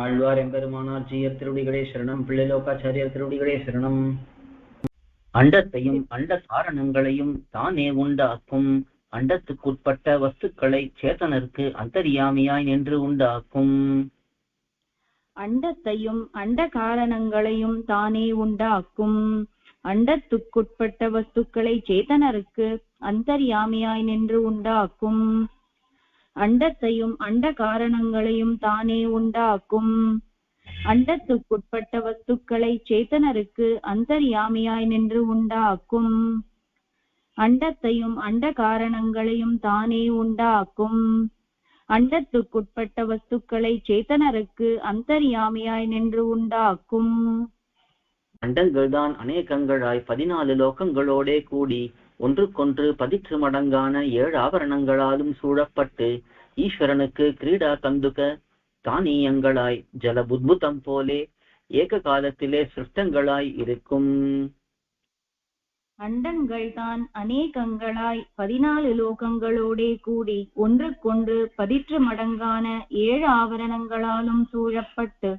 ஆழ்வார் எம்பெருமானார் ஜீயர் திருவடிகளே சரணம். பிள்ளைலோகாச்சாரியர் திருவடிகளே சரணம். அண்டத்தையும் அண்ட காரணங்களையும் தானே உண்டாக்கும். அண்டத்துக்குட்பட்ட வஸ்துக்களை சேத்தனருக்கு அந்தரியாமியாய் நின்று உண்டாக்கும். அண்டத்தையும் அண்ட காரணங்களையும் தானே உண்டாக்கும். அண்டத்துக்குட்பட்ட வஸ்துக்களை சேத்தனருக்கு அந்தர்யாமியாய் நின்று உண்டாக்கும். அண்டத்தையும் அண்ட காரணங்களையும் தானே உண்டாக்கும். அண்டத்துக்குட்பட்ட வஸ்துக்களை சேத்தனருக்கு அந்தர்யாமியாய் நின்று உண்டாக்கும். அண்டத்தையும் அண்ட காரணங்களையும் தானே உண்டாக்கும். அண்டத்துக்குட்பட்ட வஸ்துக்களை சேத்தனருக்கு அந்தர்யாமியாய் நின்று உண்டாக்கும். அண்டங்கள்தான் அநேகங்களாய் 14 லோகங்களோடே கூடி ஒன்றுக்கொன்று 10 மடங்கான 7 ஆபரணங்களாலும் சூழப்பட்டு ஈஸ்வரனுக்கு கிரீடா கந்துக தானியங்களாய் ஜல புத்புதம் போலே ஏக காலத்திலே சிருஷ்டங்களாய் இருக்கும். அண்டங்கள் தான் அநேகங்களாய் 14 லோகங்களோடே கூடி ஒன்றுக்கொன்று 10 மடங்கான 7 ஆவரணங்களாலும் சூழப்பட்டு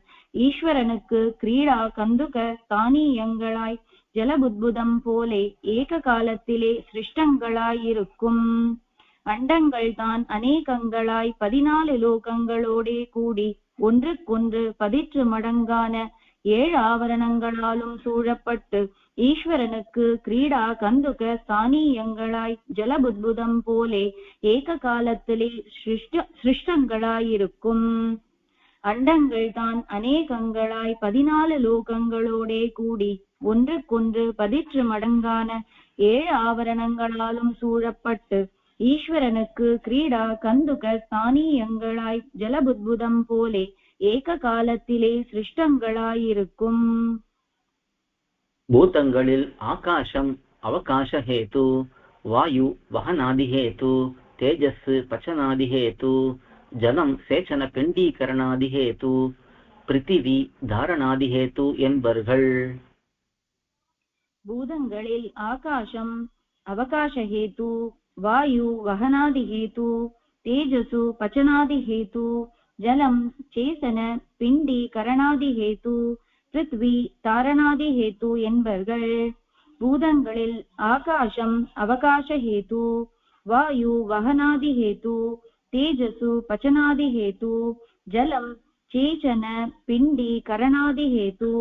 ஈஸ்வரனுக்கு கிரீடா கந்துக தானியங்களாய் ஜலபுத்புதம் போலே ஏக காலத்திலே சிருஷ்டங்களாய் இருக்கும். அண்டங்கள் தான் அநேகங்களாய் 14 லோகங்களோடே கூடி ஒன்றுக்கொன்று 10 மடங்கான 7 ஆவரணங்களாலும் சூழப்பட்டு ஈஸ்வரனுக்கு கிரீடா கந்துக தானியங்களாய் ஜலபுத்புதம் போலே ஏக காலத்திலே சிருஷ்டங்களாயிருக்கும். அண்டங்கள் தான் அநேகங்களாய் 14 லோகங்களோடே கூடி ஒன்றுக்கொன்று 10 மடங்கான 7 ஆவரணங்களாலும் சூழப்பட்டு ஈஸ்வரனுக்கு கிரீடா கந்துக தானியங்களாய் ஜலபுத்புதம் போலே ஏக காலத்திலே சிருஷ்டங்களாயிருக்கும். பூதங்களில் ஆகாசம் அவகாச ஹேது, வாயு வகனாதி ஹேது, தேஜஸ் பச்சனாதி ஹேது, ஜலம் சேச்சன பிண்டீகரணாதி ஹேது, பிருத்திவி தாரணாதி ஹேது என்பர்கள். பூதங்களில் ஆகாசம் அவகாச ஹேது, வாயு வகனாதி ஹேது, தேஜசு பச்சனாதி ஹேது, ஜலம் சேசன பிண்டி கரணாதி ஹேது, பிருத்வி தாரணாதி ஹேது என்பர்கள். பூதங்களில் ஆகாசம் அவகாச ஹேது, வாயு வகனாதி ஹேது, தேஜசு பச்சனாதி ஹேது, ஜலம் சேச்சன பிண்டி கரணாதி ஹேது,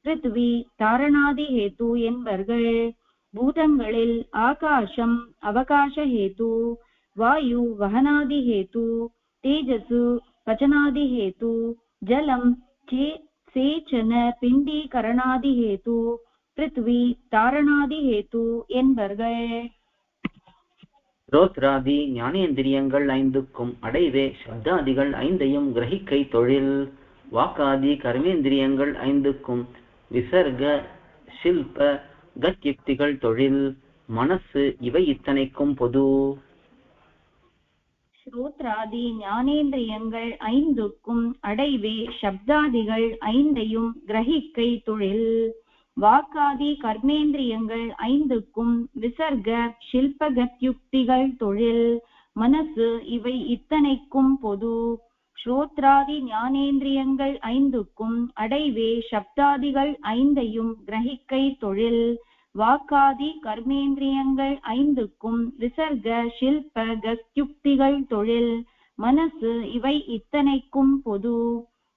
பிருத்வி தாரணாதி ஹேது என்பர்கள். பூதங்களில் ஆகாசம் அவகாச ஹேது, வாயு வகனாதி ஹேது, தேஜசு பச்சனாதி ஹேது, ஜலம் சேச்சன பிண்டி கரணாதி ஹேது, பிருத்வி தாரணாதி ஹேது என்பர்கள். ரோத்ராதி ஞானேந்திரியங்கள் 5க்கும் அடைவே சப்தாதிகள் 5ஐயும் கிரகிக்கை தொழில். வாக்காதி கர்மேந்திரியங்கள் 5க்கும் விசர்க ஷில்ப கத்யுக்திகள் தொழில். மனசு இவை இத்தனைக்கும் பொது. ஸ்ரோத்ராதி ஞானேந்திரியங்கள் 5க்கும் அடைவே சப்தாதிகள் 5ஐயும் கிரகிக்கை தொழில். வாக்காதி கர்மேந்திரியங்கள் 5க்கும் விசர்க ஷில்பகத்யுக்திகள் தொழில். மனசு இவை இத்தனைக்கும் பொது. ஸ்ரோத்ராதி ஞானேந்திரியங்கள் 5க்கும் அடைவே சப்தாதிகள் 5ஐயும் கிரகிக்கை தொழில். வாக்காதி கர்மேந்திரியங்கள் 5க்கும் விசர்க ஷில்ப கத்யுக்திகள் தொழில். மனசு இவை இத்தனைக்கும் பொது.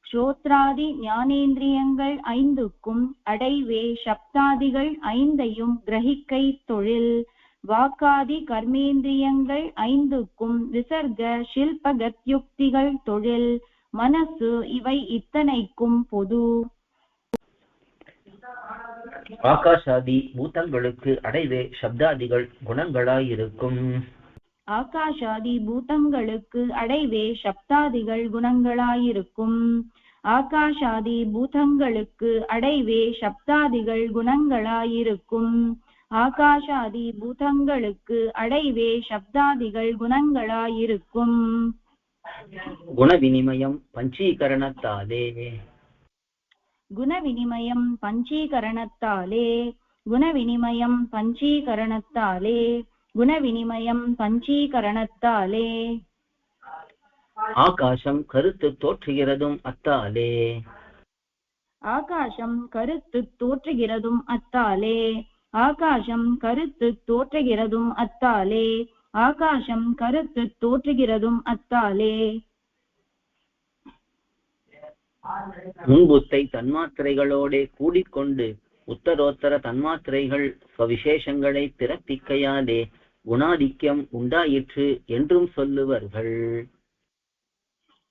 ஸ்ரோத்ராதி ஞானேந்திரியங்கள் 5க்கும் அடைவே சப்தாதிகள் 5ஐயும் கிரகிக்கை தொழில். வாக்காதி கர்மேந்திரியங்கள் 5க்கும் விசர்க ஷில்ப கத்யுக்திகள் தொழில். மனசு இவை இத்தனைக்கும் பொது. ஆகாசாதி பூதங்களுக்கு அடைவே சப்தாதிகள் குணங்களாயிருக்கும். ஆகாசாதி பூதங்களுக்கு அடைவே சப்தாதிகள் குணங்களாயிருக்கும். ஆகாசாதி பூதங்களுக்கு அடைவே சப்தாதிகள் குணங்களாயிருக்கும். ஆகாசாதி பூதங்களுக்கு அடைவே சப்தாதிகள் குணங்களாயிருக்கும். குணவினிமயம் பஞ்சீகரணத்தாலே. குணவினிமயம் பஞ்சீகரணத்தாலே. குணவினிமயம் பஞ்சீகரணத்தாலே. குணவினிமயம் பஞ்சீகரணத்தாலே. ஆகாசம் கருத்து தோற்றுகிறதும் அத்தாலே. ஆகாசம் கருத்து தோற்றுகிறதும் அத்தாலே. ஆகாசம் கருத்து தோற்றுகிறதும் அத்தாலே. ஆகாசம் கருத்து தோற்றுகிறதும் அத்தாலே. முன்புத்தை தன்மாத்திரைகளோடே கூடிக்கொண்டு உத்தரோத்தர தன்மாத்திரைகள் ஸ்வவிசேஷங்களை பிறப்பிக்கையாலே குணாதிக்கம் உண்டாயிற்று என்றும் சொல்லுவர்கள்.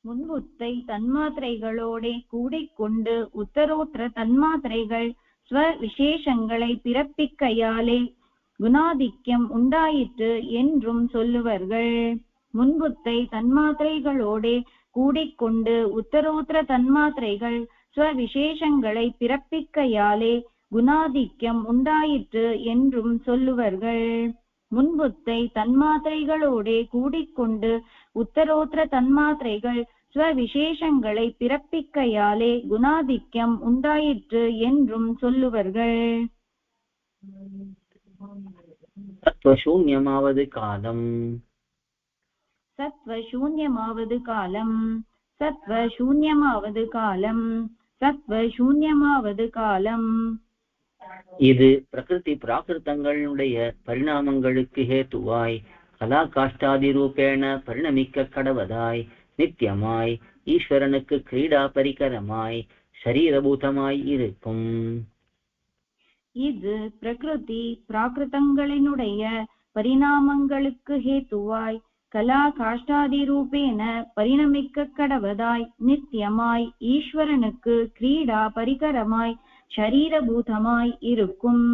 முன்புத்தை தன்மாத்திரைகளோடே கூடிக்கொண்டு உத்தரோத்தர தன்மாத்திரைகள் ஸ்வ விசேஷங்களை பிறப்பிக்கையாலே குணாதிக்கம் உண்டாயிற்று என்றும் சொல்லுவர்கள். முன்புத்தை தன்மாத்திரைகளோடே கூடிக்கொண்டு உத்தரோத்தர தன்மாத்திரைகள் ஸ்வ விசேஷங்களை பிறப்பிக்கையாலே குணாதிக்கம் உண்டாயிற்று என்றும் சொல்லுவர்கள். முன்புத்தை தன்மாத்திரைகளோடே கூடிக்கொண்டு உத்தரோத்தர தன்மாத்திரைகள் ஸ்வ விசேஷங்களை பிறப்பிக்கையாலே குணாதிக்கம் உண்டாயிற்று என்றும் சொல்லுவர்கள். சத்வசூன்யமாவது காலம். சத்வசூன்யமாவது காலம். சத்வசூன்யமாவது காலம். சத்வசூன்யமாவது காலம். இது பிரகிருதி பிராகிருதங்களுடைய பரிணாமங்களுக்கு ஹேத்துவாய் கலா காஷ்டாதி ரூபேண பரிணமிக்க கடவதாய் நித்தியமாய் ஈஸ்வரனுக்கு கிரீடா பரிகரமாய் சரீரபூதமாய் இருக்கும். இது பிரகிருதி பிராகிருதங்களினுடைய பரிணாமங்களுக்கு ஹேத்துவாய் கலா காஷ்டாதி ரூபேன பரிணமிக்க கடவதாய் நித்தியமாய் ஈஸ்வரனுக்கு கிரீடா பரிகரமாய் சரீரபூதமாய் இருக்கும்.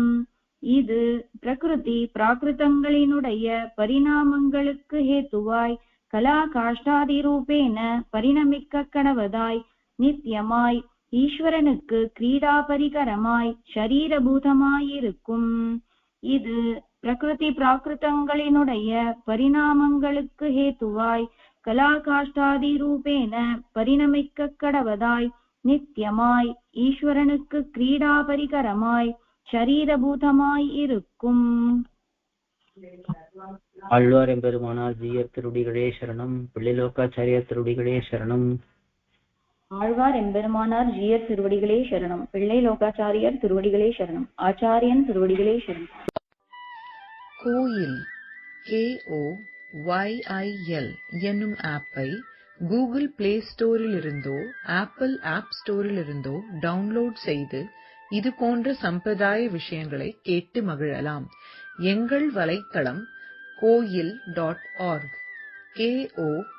இது பிரகிருதி பிராகிருதங்களினுடைய பரிணாமங்களுக்கு ஹேத்துவாய் கலா காஷ்டாதி ரூபேன பரிணமிக்க கடவதாய் நித்தியமாய் ஈஸ்வரனுக்கு கிரீடா பரிகரமாய் சரீரபூதமாயிருக்கும். இது பிரகிருதி பிராகிருதங்களினுடைய பரிணாமங்களுக்கு ஹேத்துவாய் கலா காஷ்டாதி ரூபேன பரிணமிக்க கடவதாய் நித்தியமாய் ஈஸ்வரனுக்கு கிரீடா பரிகரமாய் சரீரபூதமாய் இருக்கும். ஆழ்வார் எம்பெருமானார் ஜீயர் திருடிகளே சரணம். பிள்ளைலோக்காச்சாரியர் திருடிகளே சரணம். ஆழ்வார் எம்பெருமானார் ஜீயர் திருவடிகளே சரணம். பிள்ளை லோகாச்சாரியர் திருவடிகளே சரணம். ஆச்சாரியன் திருவடிகளே சரணம். கோயில் KOYIL என்னும் ஆப்பை கூகுள் பிளே ஸ்டோரிலிருந்தோ ஆப்பிள் ஆப் ஸ்டோரிலிருந்தோ டவுன்லோட் செய்து இது போன்ற சம்பிரதாய விஷயங்களை கேட்டு மகிழலாம். எங்கள் வலைத்தளம் koil.org KOYIL.org